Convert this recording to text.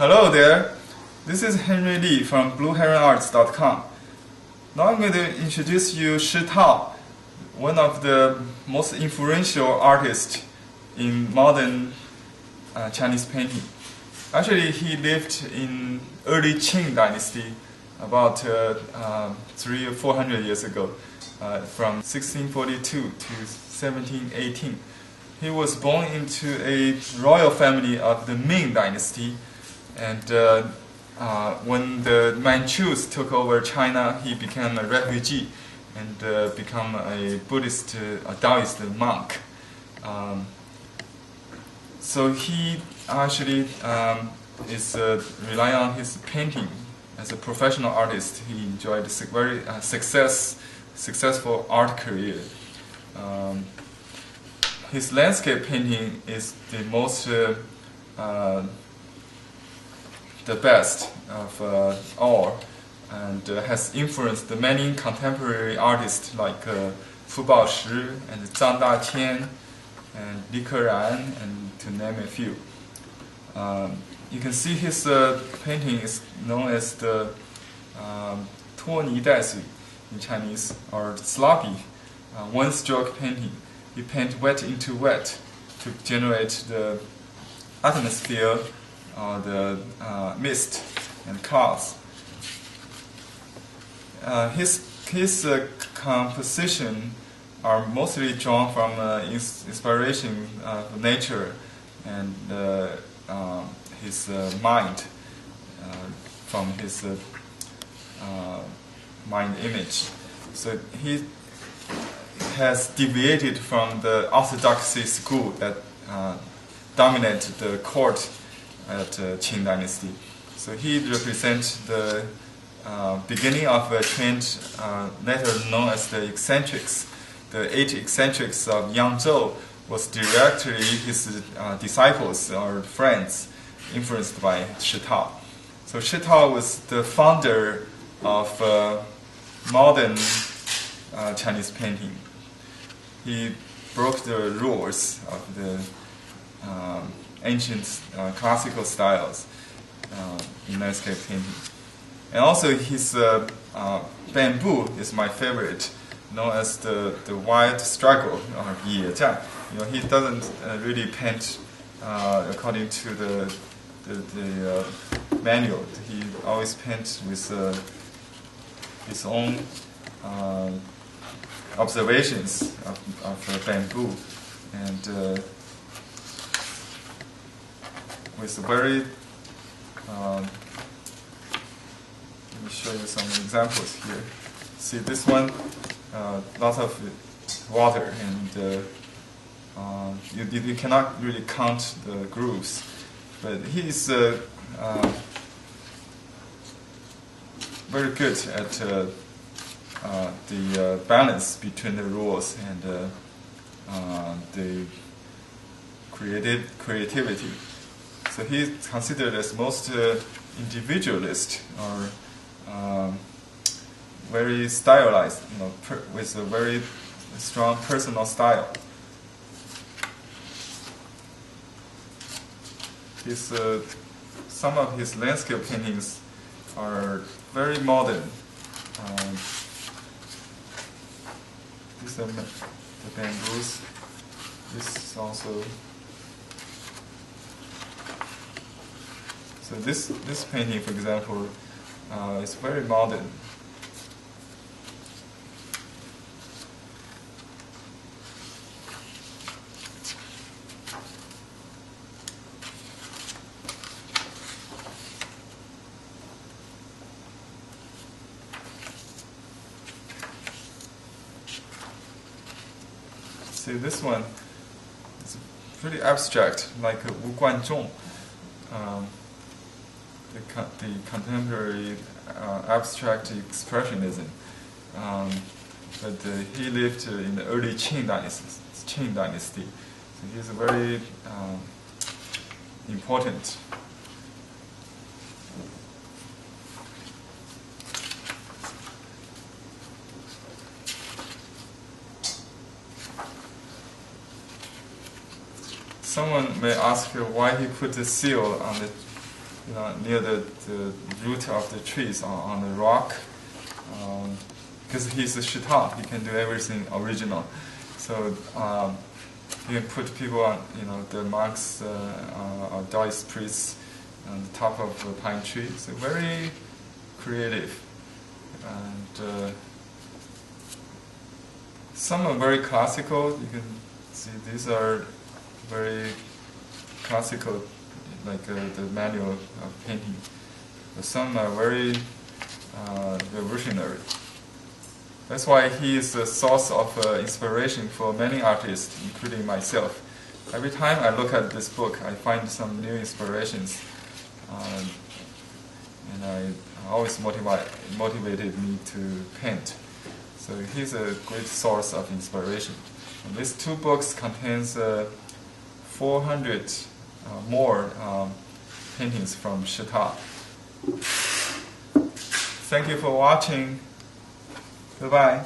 Hello there, this is Henry Lee from BlueHeronArts.com. Now I'm going to introduce you Shi Tao, one of the most influential artists in modern Chinese painting. Actually, he lived in early Qing dynasty about 300 or 400 years ago, from 1642 to 1718. He was born into a royal family of the Ming dynasty, and when the Manchus took over China, he became a refugee and became a Buddhist, a Taoist monk. So he actually is relying on his painting as a professional artist. He enjoyed a very successful art career. His landscape painting is the most, the best of all, and has influenced many contemporary artists like Fu Baoshi and Zhang Datian and Li Keran, and to name a few. You can see his painting is known as the tuo ni dai sui in Chinese, or sloppy, one-stroke painting. You paint wet into wet to generate the atmosphere, the mist and clouds. His composition are mostly drawn from inspiration of nature and his mind, from his mind image. So he has deviated from the orthodoxy school that dominated the court at Qing dynasty. So he represents the beginning of a trend later known as the eccentrics. The 8 eccentrics of Yangzhou was directly his disciples or friends, influenced by Shi Tao. So Shi Tao was the founder of modern Chinese painting. He broke the rules of the ancient classical styles in landscape painting. And also his bamboo is my favorite, known as the wild struggle, or 野战. He doesn't really paint according to the manual. He always paints with his own observations of bamboo, and with very let me show you some examples here. See this one, lots of water, and you cannot really count the grooves, but he's very good at the balance between the rules and the creativity. So he's considered as most individualist, or very stylized, with a very strong personal style. Some of his landscape paintings are very modern. These are the bamboos. This is also. So this painting, for example, is very modern. See, this one is pretty abstract, like Wu Guanzhong, the contemporary abstract expressionism. But he lived in the early Qing dynasty. So he's very important. Someone may ask why he put the seal on the near the root of the trees on the rock. Because he's a Shi Tao, he can do everything original. So you can put people on, the monks or Taoist priests on the top of a pine tree. So very creative. And some are very classical. You can see these are very classical, like the manual of painting. But some are very revolutionary. That's why he is a source of inspiration for many artists, including myself. Every time I look at this book, I find some new inspirations, and I always motivated me to paint. So he's a great source of inspiration. And these two books contains 400 more paintings from Shi Tao. Thank you for watching. Goodbye.